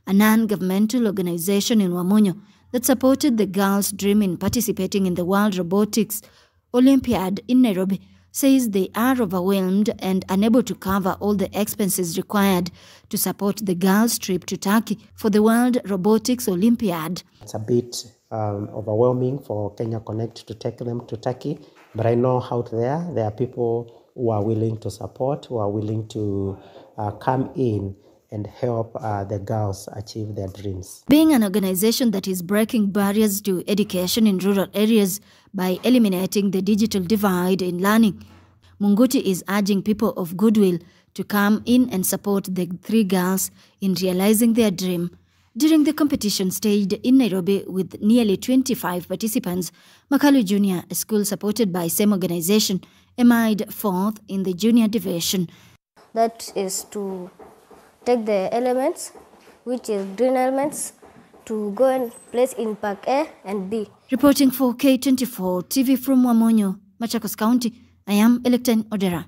a non-governmental organization in Wamunyo that supported the girls' dream in participating in the World Robotics Olympiad in Nairobi, says they are overwhelmed and unable to cover all the expenses required to support the girls' trip to Turkey for the World Robotics Olympiad. It's a bit overwhelming for Kenya Connect to take them to Turkey, but I know out there are people who are willing to support, who are willing to come in and help the girls achieve their dreams. Being an organization that is breaking barriers to education in rural areas by eliminating the digital divide in learning, Munguti is urging people of goodwill to come in and support the three girls in realizing their dream. During the competition staged in Nairobi with nearly 25 participants, Makalu Junior, a school supported by same organization, emerged fourth in the junior division. That is to take the elements, which is green elements, to go and place in Park A and B. Reporting for K24 TV from Wamunyo, Machakos County, I am Electen Odera.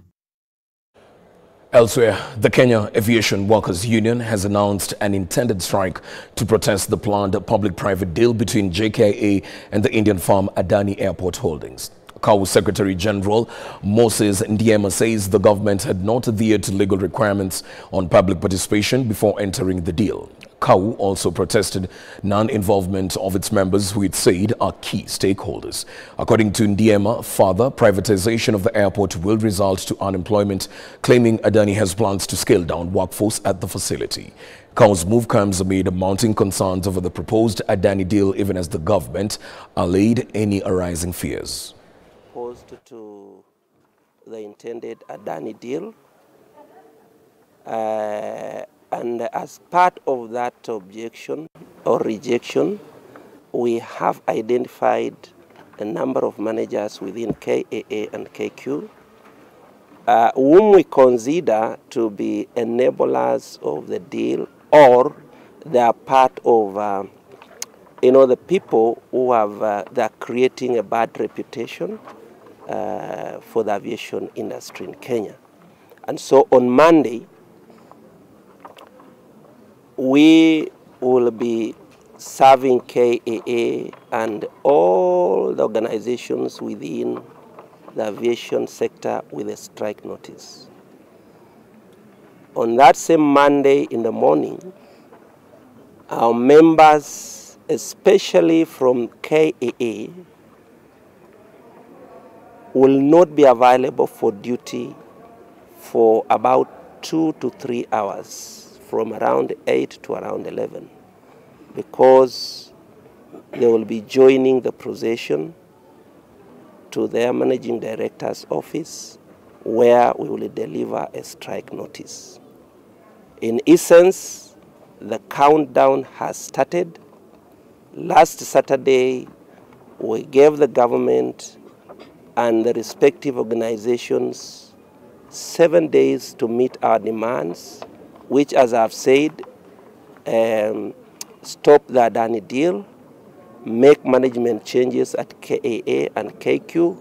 Elsewhere, the Kenya Aviation Workers Union has announced an intended strike to protest the planned public-private deal between JKA and the Indian firm Adani Airport Holdings. KAU Secretary General Moses Ndiema says the government had not adhered to legal requirements on public participation before entering the deal. KAU also protested non-involvement of its members, who it said are key stakeholders. According to Ndiema, further privatization of the airport will result to unemployment, claiming Adani has plans to scale down workforce at the facility. KAU's move comes amid mounting concerns over the proposed Adani deal, even as the government allayed any arising fears. Opposed to the intended Adani deal, and as part of that objection or rejection, we have identified a number of managers within KAA and KQ whom we consider to be enablers of the deal, or they are part of the people who have they're creating a bad reputation for the aviation industry in Kenya. And so on Monday, we will be serving KAA and all the organizations within the aviation sector with a strike notice. On that same Monday in the morning, our members, especially from KAA, will not be available for duty for about 2 to 3 hours, from around 8 to around 11, because they will be joining the procession to their managing director's office, where we will deliver a strike notice. In essence, the countdown has started. Last Saturday, we gave the government and the respective organizations 7 days to meet our demands, which, as I've said, stop the Adani deal, make management changes at KAA and KQ.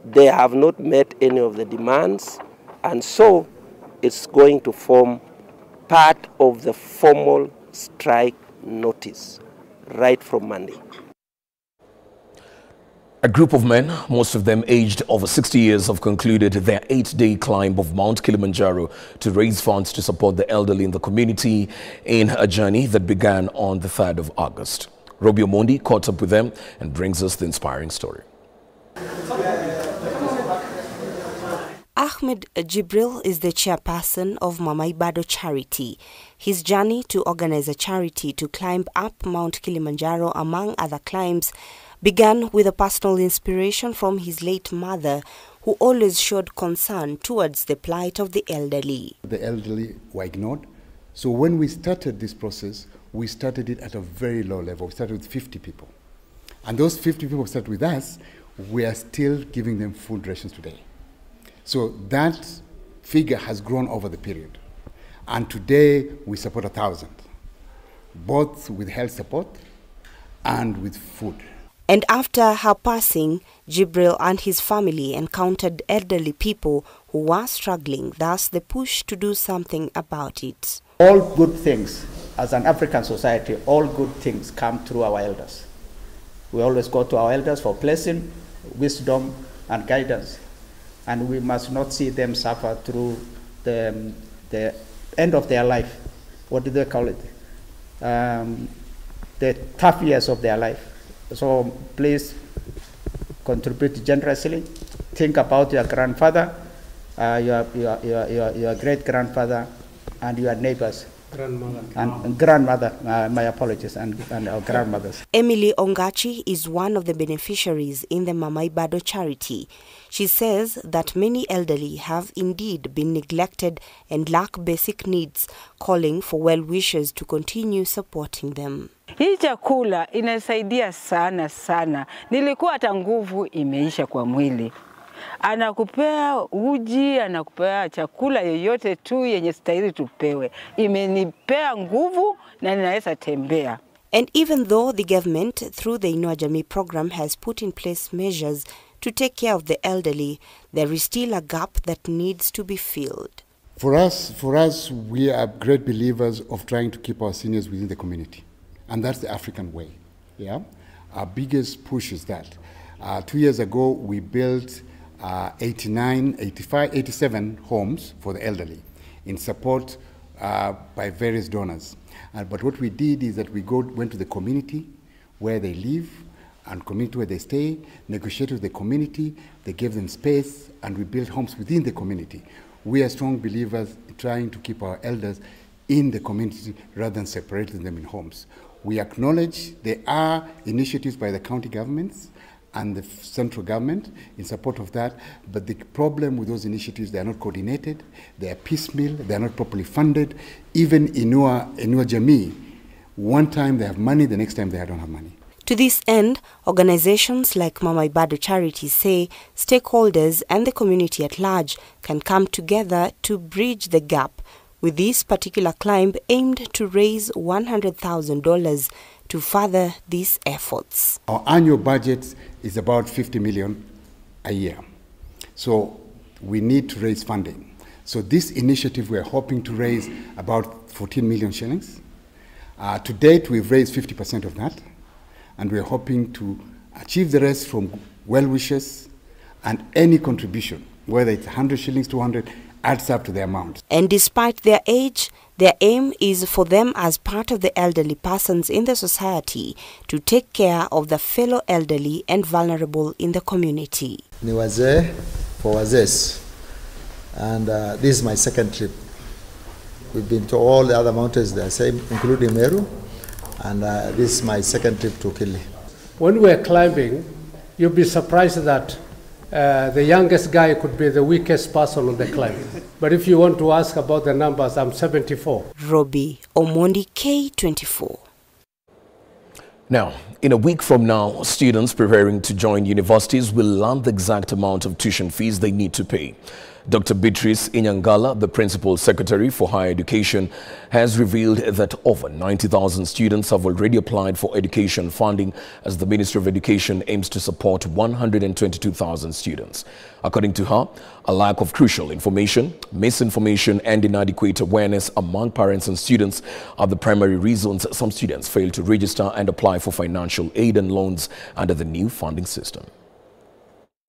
They have not met any of the demands, and so it's going to form part of the formal strike notice right from Monday. A group of men, most of them aged over 60 years, have concluded their 8-day climb of Mount Kilimanjaro to raise funds to support the elderly in the community in a journey that began on the 3rd of August. Robbie Omondi caught up with them and brings us the inspiring story. Ahmed Jibril is the chairperson of Mama Ibado Charity. His journey to organize a charity to climb up Mount Kilimanjaro, among other climbs, began with a personal inspiration from his late mother, who always showed concern towards the plight of the elderly. The elderly were ignored. So when we started this process, we started it at a very low level. We started with 50 people. And those 50 people who started with us, we are still giving them food rations today. So that figure has grown over the period. And today we support 1,000, both with health support and with food. And after her passing, Jibril and his family encountered elderly people who were struggling, thus the push to do something about it. All good things as an African society, all good things come through our elders. We always go to our elders for blessing, wisdom, and guidance. And we must not see them suffer through the end of their life. What do they call it? The tough years of their life. So please contribute generously. Think about your grandfather, your great-grandfather, and your neighbors. Grandmother, my apologies, and our grandmothers. Emily Ongachi is one of the beneficiaries in the Mama Ibado charity. She says that many elderly have indeed been neglected and lack basic needs, calling for well-wishers to continue supporting them. Hii chakula inasaidia sana sana. Nilikuwa hata nguvu imeisha kwa mwili. Anakupea uji, anakupea chakula yoyote tu yenye stahili tupewe. Imenipea nguvu na ninaweza tembea. And even though the government, through the Inua Jamii program, has put in place measures to take care of the elderly, there is still a gap that needs to be filled. For us, we are great believers of trying to keep our seniors within the community. And that's the African way. Yeah? Our biggest push is that. 2 years ago, we built 87 homes for the elderly in support by various donors. But what we did is that we went to the community where they live and community where they stay, negotiated with the community, they gave them space, and we built homes within the community. We are strong believers in trying to keep our elders in the community rather than separating them in homes. We acknowledge there are initiatives by the county governments and the central government in support of that, but the problem with those initiatives, they are not coordinated, they are piecemeal, they are not properly funded. Even Inua Jamii, one time they have money, the next time they don't have money. To this end, organizations like Mama Ibado Charity say stakeholders and the community at large can come together to bridge the gap, with this particular climb aimed to raise $100,000 to further these efforts. Our annual budget is about 50 million a year. So we need to raise funding. So this initiative, we're hoping to raise about 14 million shillings. To date, we've raised 50% of that. And we're hoping to achieve the rest from well-wishers, and any contribution, whether it's 100 shillings, 200, adds up to the amount. And despite their age, their aim is for them as part of the elderly persons in the society to take care of the fellow elderly and vulnerable in the community. Ni wazee for wazes, and this is my second trip. We've been to all the other mountains the same, including Meru, and this is my second trip to Kili. When we're climbing, you'll be surprised that the youngest guy could be the weakest person on the climb. But if you want to ask about the numbers, I'm 74. Robbie Omondi, K24. Now, in a week from now, students preparing to join universities will learn the exact amount of tuition fees they need to pay. Dr. Beatrice Inyangala, the Principal Secretary for Higher Education, has revealed that over 90,000 students have already applied for education funding as the Ministry of Education aims to support 122,000 students. According to her, a lack of crucial information, misinformation and inadequate awareness among parents and students are the primary reasons some students fail to register and apply for financial aid and loans under the new funding system.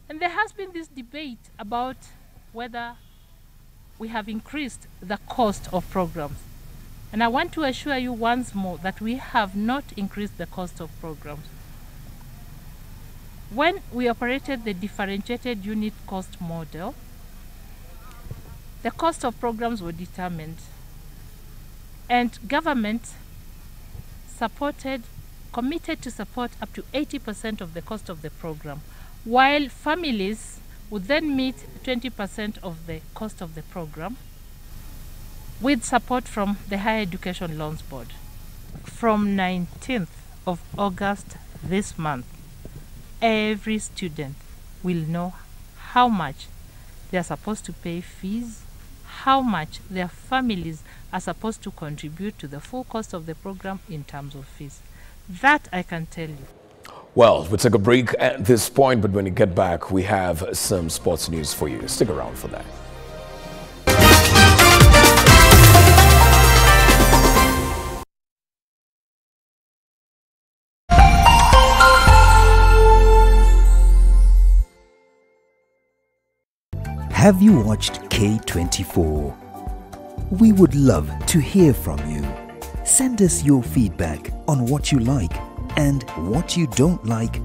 And there has been this debate about whether we have increased the cost of programs. And I want to assure you once more that we have not increased the cost of programs. When we operated the differentiated unit cost model, the cost of programs were determined, and government committed to support up to 80% of the cost of the program, while families would then meet 20% of the cost of the program with support from the Higher Education Loans Board. From 19th of August this month, every student will know how much they are supposed to pay fees, how much their families are supposed to contribute to the full cost of the program in terms of fees. That I can tell you. Well, we'll take a break at this point, but when we get back, we have some sports news for you. Stick around for that. Have you watched K24? We would love to hear from you. Send us your feedback on what you like and what you don't like